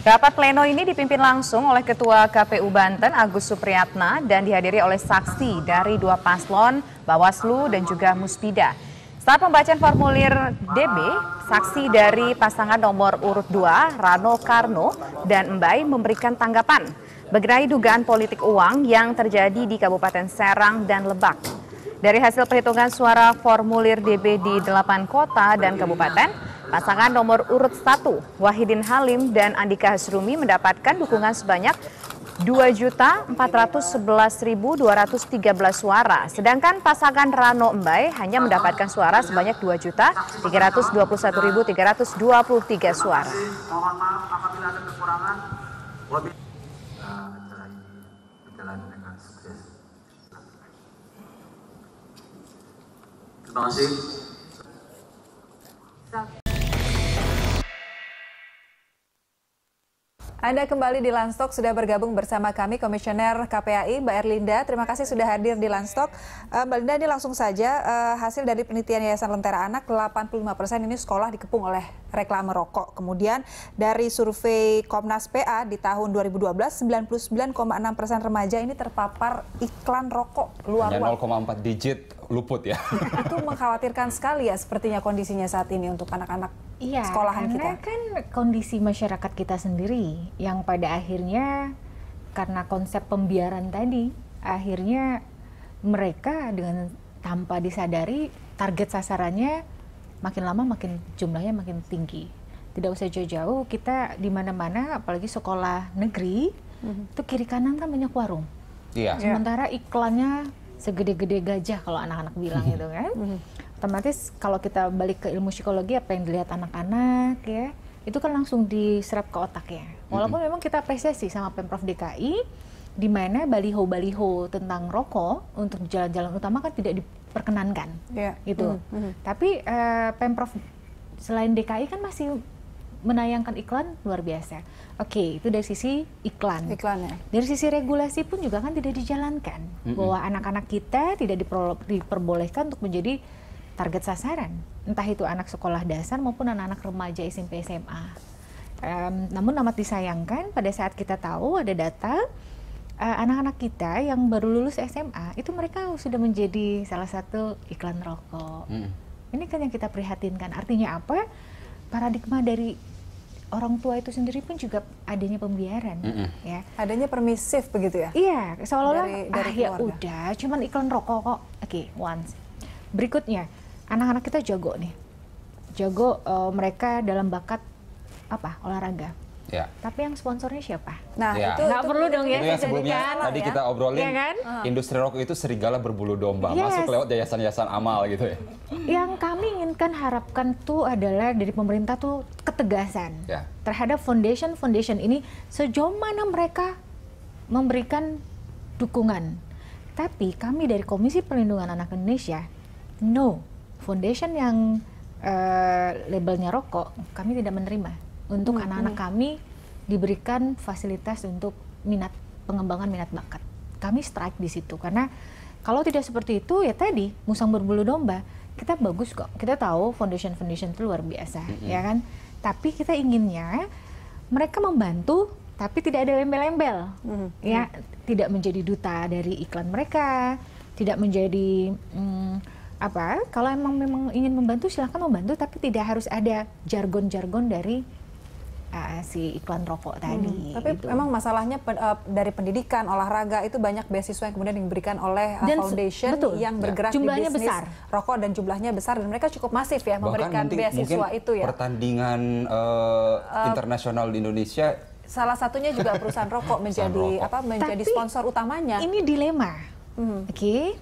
Rapat pleno ini dipimpin langsung oleh Ketua KPU Banten Agus Supriyatna dan dihadiri oleh saksi dari dua paslon, Bawaslu dan juga Muspida. Saat pembacaan formulir DB, saksi dari pasangan nomor urut 2, Rano Karno dan Mbai memberikan tanggapan mengenai dugaan politik uang yang terjadi di Kabupaten Serang dan Lebak. Dari hasil perhitungan suara formulir DB di 8 kota dan kabupaten, pasangan nomor urut 1, Wahidin Halim dan Andika Hasrumi mendapatkan dukungan sebanyak 2.411.213 suara. Sedangkan pasangan Rano Mbai hanya mendapatkan suara sebanyak 2.321.323 suara. Mohon maaf apabila ada kekurangan. Acara ini berjalan dengan sukses. Terima kasih. Anda kembali di Landstalk, sudah bergabung bersama kami Komisioner KPAI Mbak Erlinda. Terima kasih sudah hadir di Landstalk. Mbak Erlinda, ini langsung saja hasil dari penelitian Yayasan Lentera Anak, 85% ini sekolah dikepung oleh reklame rokok. Kemudian dari survei Komnas PA di tahun 2012, 99,6% remaja ini terpapar iklan rokok luar-luar. Hanya 0,4 digit luput ya. Itu mengkhawatirkan sekali ya sepertinya kondisinya saat ini untuk anak-anak sekolahan kita. Iya, kan kondisi masyarakat kita sendiri yang pada akhirnya karena konsep pembiaran tadi, akhirnya mereka dengan tanpa disadari target sasarannya makin lama makin jumlahnya makin tinggi. Tidak usah jauh-jauh, kita di mana-mana apalagi sekolah negeri itu kiri kanan kan banyak warung. Iya. Sementara iklannya segede-gede gajah kalau anak-anak bilang gitu kan. Otomatis kalau kita balik ke ilmu psikologi, apa yang dilihat anak-anak ya, itu kan langsung diserap ke otaknya. Walaupun memang kita apresiasi sama Pemprov DKI, di mana baliho-baliho tentang rokok untuk jalan-jalan utama kan tidak diperkenankan, gitu. Tapi Pemprov selain DKI kan masih menayangkan iklan luar biasa. Oke, itu dari sisi iklannya. Dari sisi regulasi pun juga kan tidak dijalankan, bahwa anak-anak kita tidak diperbolehkan untuk menjadi target sasaran, entah itu anak sekolah dasar maupun anak-anak remaja SMP SMA. Namun amat disayangkan pada saat kita tahu ada data anak-anak kita yang baru lulus SMA itu mereka sudah menjadi salah satu iklan rokok. Ini kan yang kita prihatinkan. Artinya apa? Paradigma dari orang tua itu sendiri pun juga adanya pembiaran, ya. Adanya permisif begitu ya? Iya, seolah-olah ya keluarga. udah, cuman iklan rokok kok. Oke, once. Berikutnya, anak-anak kita jago nih, jago mereka dalam bakat apa olahraga. Ya. Tapi yang sponsornya siapa? Nah, ya. itu nggak perlu dong ya. Itu yang sebelumnya tadi kita obrolin, ya kan? Industri rokok itu serigala berbulu domba, masuk lewat yayasan-yayasan amal gitu ya. Yang kami inginkan harapkan tuh adalah dari pemerintah tuh ketegasan terhadap foundation ini sejauh mana mereka memberikan dukungan. Tapi kami dari Komisi Perlindungan Anak Indonesia, no, foundation yang labelnya rokok kami tidak menerima. Untuk anak-anak kami diberikan fasilitas untuk pengembangan minat bakat. Kami strike di situ karena kalau tidak seperti itu ya tadi musang berbulu domba. Kita bagus kok. Kita tahu foundation itu luar biasa, ya kan? Tapi kita inginnya mereka membantu tapi tidak ada embel-embel. Ya, tidak menjadi duta dari iklan mereka, tidak menjadi kalau memang ingin membantu silahkan membantu tapi tidak harus ada jargon-jargon dari si iklan rokok tadi. Tapi gitu. Memang masalahnya dari pendidikan, olahraga itu banyak beasiswa yang kemudian diberikan oleh foundation yang bergerak jumlahnya di bisnis besar. Rokok dan jumlahnya besar dan mereka cukup masif ya memberikan beasiswa itu ya. Pertandingan internasional di Indonesia salah satunya juga perusahaan rokok menjadi sponsor utamanya. Ini dilema. Oke.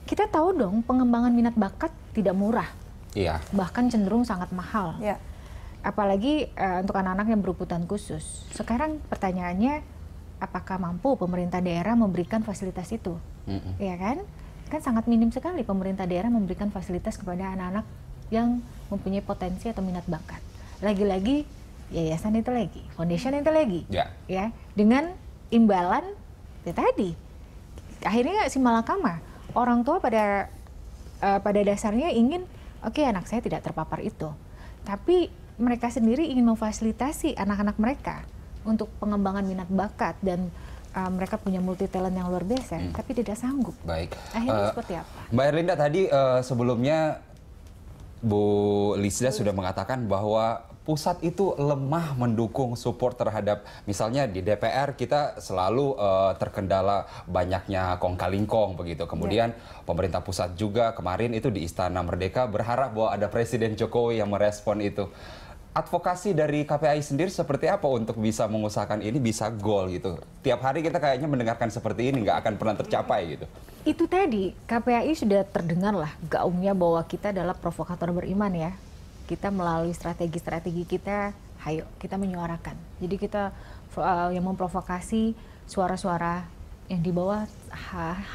Kita tahu dong pengembangan minat bakat tidak murah. Iya. Bahkan cenderung sangat mahal. Iya. Apalagi untuk anak-anak yang berkebutuhan khusus. Sekarang pertanyaannya, apakah mampu pemerintah daerah memberikan fasilitas itu? Ya kan? Kan sangat minim sekali pemerintah daerah memberikan fasilitas kepada anak-anak yang mempunyai potensi atau minat bakat. Lagi-lagi yayasan itu lagi, foundation itu lagi, ya. Dengan imbalan ya tadi, akhirnya si malakama orang tua pada dasarnya ingin, oke, anak saya tidak terpapar itu, tapi mereka sendiri ingin memfasilitasi anak-anak mereka untuk pengembangan minat bakat dan mereka punya multi talent yang luar biasa, tapi tidak sanggup. Baik. Akhirnya seperti apa? Mbak Erlinda tadi sebelumnya Bu Lisda sudah mengatakan bahwa pusat itu lemah mendukung support terhadap, misalnya di DPR kita selalu terkendala banyaknya kong-kalingkong begitu. Kemudian pemerintah pusat juga kemarin itu di Istana Merdeka berharap bahwa ada Presiden Jokowi yang merespon itu. Advokasi dari KPAI sendiri seperti apa untuk bisa mengusahakan ini bisa goal gitu? Tiap hari kita kayaknya mendengarkan seperti ini, nggak akan pernah tercapai gitu. Itu tadi, KPAI sudah terdengar lah gaungnya bahwa kita adalah provokator beriman ya. Kita melalui strategi-strategi kita, ayo kita menyuarakan. Jadi kita yang memprovokasi suara-suara yang di bawah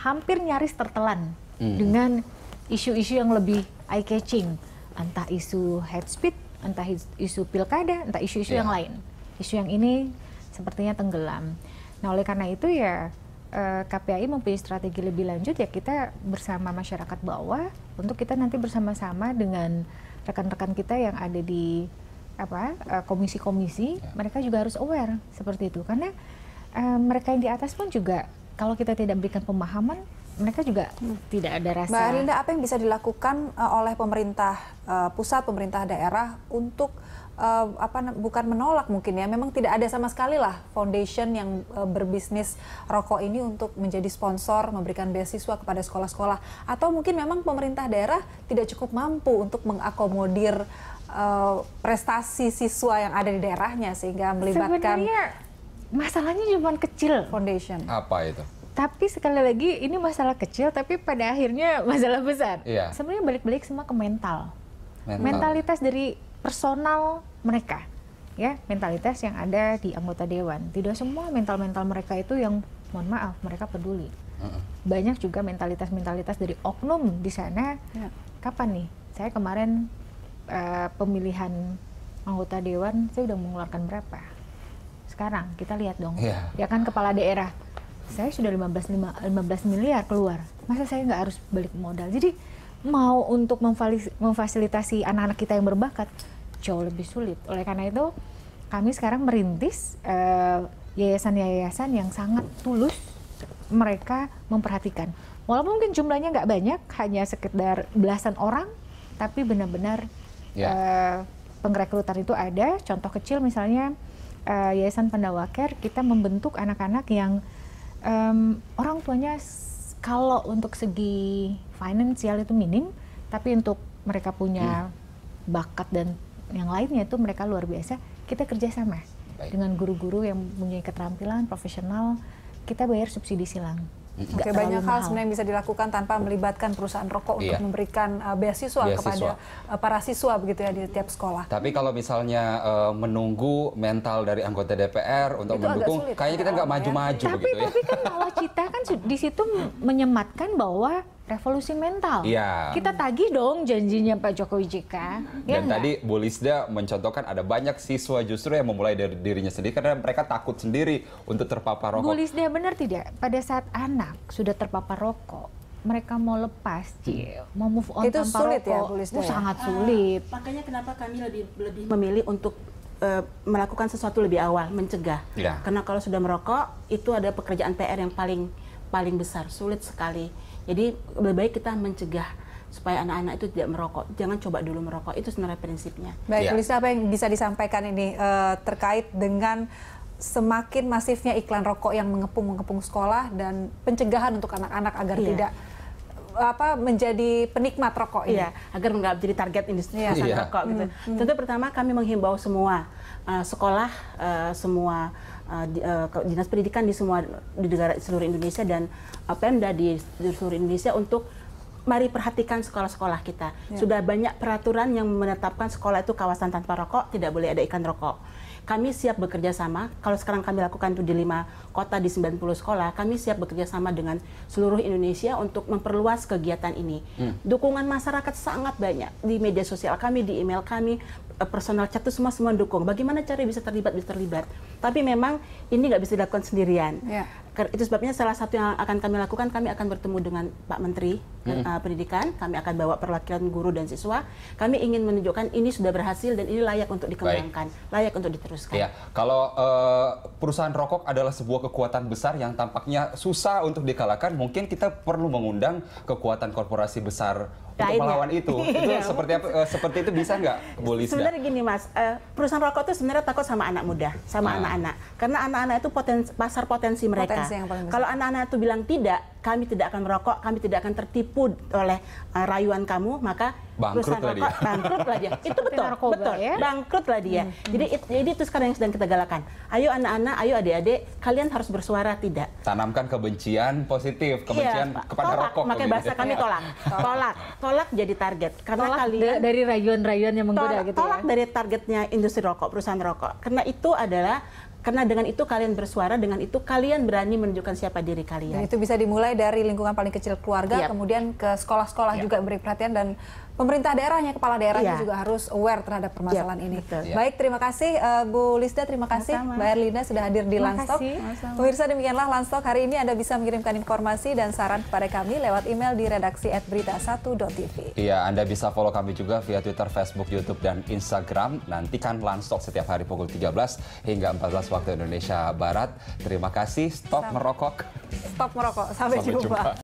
hampir nyaris tertelan dengan isu-isu yang lebih eye-catching. Entah isu hate speech, entah isu pilkada, entah isu-isu yang lain. Isu yang ini sepertinya tenggelam. Nah oleh karena itu ya KPAI mempunyai strategi lebih lanjut ya kita bersama masyarakat bawah untuk kita nanti bersama-sama dengan rekan-rekan kita yang ada di komisi-komisi, mereka juga harus aware seperti itu karena mereka yang di atas pun juga kalau kita tidak berikan pemahaman mereka juga tidak ada rasa. Mbak Erlinda, apa yang bisa dilakukan oleh pemerintah pusat, pemerintah daerah untuk bukan menolak mungkin ya, memang tidak ada sama sekali lah foundation yang berbisnis rokok ini untuk menjadi sponsor, memberikan beasiswa kepada sekolah-sekolah, atau mungkin memang pemerintah daerah tidak cukup mampu untuk mengakomodir prestasi siswa yang ada di daerahnya sehingga melibatkan. Sebenarnya masalahnya cuma kecil. Foundation. Apa itu? Tapi sekali lagi ini masalah kecil tapi pada akhirnya masalah besar. Iya. Sebenarnya balik-balik semua ke mental. Mentalitas dari personal mereka. Ya, mentalitas yang ada di anggota dewan. Tidak semua mental-mental mereka itu yang mohon maaf mereka peduli. Banyak juga mentalitas-mentalitas dari oknum di sana. Kapan nih? Saya kemarin pemilihan anggota dewan saya udah mengeluarkan berapa? Sekarang kita lihat dong. Ya kan kepala daerah. Saya sudah 15 miliar keluar. Masa saya nggak harus balik modal? Jadi mau untuk memfasilitasi anak-anak kita yang berbakat jauh lebih sulit. Oleh karena itu kami sekarang merintis yayasan-yayasan yang sangat tulus mereka memperhatikan. Walaupun mungkin jumlahnya nggak banyak, hanya sekitar belasan orang, tapi benar-benar pengrekrutan itu ada. Contoh kecil misalnya Yayasan Pandawa Care, kita membentuk anak-anak yang orang tuanya kalau untuk segi finansial itu minim, tapi untuk mereka punya bakat dan yang lainnya itu mereka luar biasa. Kita kerjasama dengan guru-guru yang punya keterampilan profesional, kita bayar subsidi silang. Oke, banyak hal sebenarnya yang bisa dilakukan tanpa melibatkan perusahaan rokok untuk memberikan beasiswa kepada para siswa begitu ya di tiap sekolah. Tapi kalau misalnya menunggu mental dari anggota DPR untuk itu mendukung, sulit, kayaknya kita nggak maju-maju begitu ya. Tapi kan nawacita kan di situ menyematkan bahwa revolusi mental. Kita tagih dong janjinya Pak Jokowi JK. Dan tadi Bu Lisda mencontohkan ada banyak siswa justru yang memulai dari dirinya sendiri karena mereka takut sendiri untuk terpapar rokok. Bu Lisda benar tidak? Pada saat anak sudah terpapar rokok, mereka mau lepas, mau move on itu tanpa sulit rokok, ya, Bu Lisda, sangat sulit. Makanya kenapa kami lebih memilih untuk melakukan sesuatu lebih awal, mencegah. Karena kalau sudah merokok, itu ada pekerjaan PR yang paling besar, sulit sekali. Jadi lebih baik kita mencegah supaya anak-anak itu tidak merokok. Jangan coba dulu merokok, itu sebenarnya prinsipnya. Baik, Bu Lisda, apa yang bisa disampaikan ini terkait dengan semakin masifnya iklan rokok yang mengepung sekolah dan pencegahan untuk anak-anak agar tidak menjadi penikmat rokok ini. Agar nggak menjadi target industri rokok gitu. Tentu pertama kami menghimbau semua sekolah, semua dinas pendidikan di seluruh Indonesia dan Pemda di seluruh Indonesia untuk mari perhatikan sekolah-sekolah kita. Sudah banyak peraturan yang menetapkan sekolah itu kawasan tanpa rokok, tidak boleh ada iklan rokok. Kami siap bekerja sama, kalau sekarang kami lakukan itu di 5 kota di 90 sekolah, kami siap bekerja sama dengan seluruh Indonesia untuk memperluas kegiatan ini. Dukungan masyarakat sangat banyak di media sosial kami, di email kami, personal chat itu semua mendukung. Bagaimana cara bisa terlibat. Tapi memang ini nggak bisa dilakukan sendirian. Itu sebabnya salah satu yang akan kami lakukan, kami akan bertemu dengan Pak Menteri Pendidikan, kami akan bawa perwakilan guru dan siswa. Kami ingin menunjukkan ini sudah berhasil dan ini layak untuk dikembangkan, layak untuk diteruskan. haruskan. Ya, kalau perusahaan rokok adalah sebuah kekuatan besar yang tampaknya susah untuk dikalahkan, mungkin kita perlu mengundang kekuatan korporasi besar untuk melawan itu. Itu seperti itu bisa nggak, Bu Lisda? Sebenarnya gini Mas, perusahaan rokok itu sebenarnya takut sama anak muda, sama anak-anak. Karena anak-anak itu pasar potensi mereka. Kalau anak-anak itu bilang tidak, kami tidak akan merokok, kami tidak akan tertipu oleh rayuan kamu, maka bangkrut lah dia. Bangkrutlah dia. Itu betul, betul. Ya? Bangkrutlah dia. Jadi itu sekarang yang sedang kita galakan. Ayo anak-anak, ayo adik-adik, kalian harus bersuara tidak. Tanamkan kebencian positif, kebencian kepada tolak, rokok. Makanya bahasa kami tolak. Tolak jadi target. Karena tolak kalian dari rayuan-rayuan yang menggoda gitu ya. Tolak dari targetnya industri rokok, perusahaan rokok. Karena dengan itu kalian bersuara, dengan itu kalian berani menunjukkan siapa diri kalian. Dan itu bisa dimulai dari lingkungan paling kecil keluarga, kemudian ke sekolah-sekolah juga beri perhatian, dan pemerintah daerahnya, kepala daerahnya juga harus aware terhadap permasalahan ini. Baik, terima kasih Bu Lisda, terima kasih Mbak Erlinda sudah hadir di Landstalk. Pemirsa, demikianlah Landstalk hari ini. Anda bisa mengirimkan informasi dan saran kepada kami lewat email di redaksi@berita1.tv. Iya, Anda bisa follow kami juga via Twitter, Facebook, YouTube, dan Instagram. Nantikan Landstalk setiap hari pukul 13 hingga 14 waktu Indonesia Barat. Terima kasih. Stop merokok. Stop merokok. Sampai jumpa.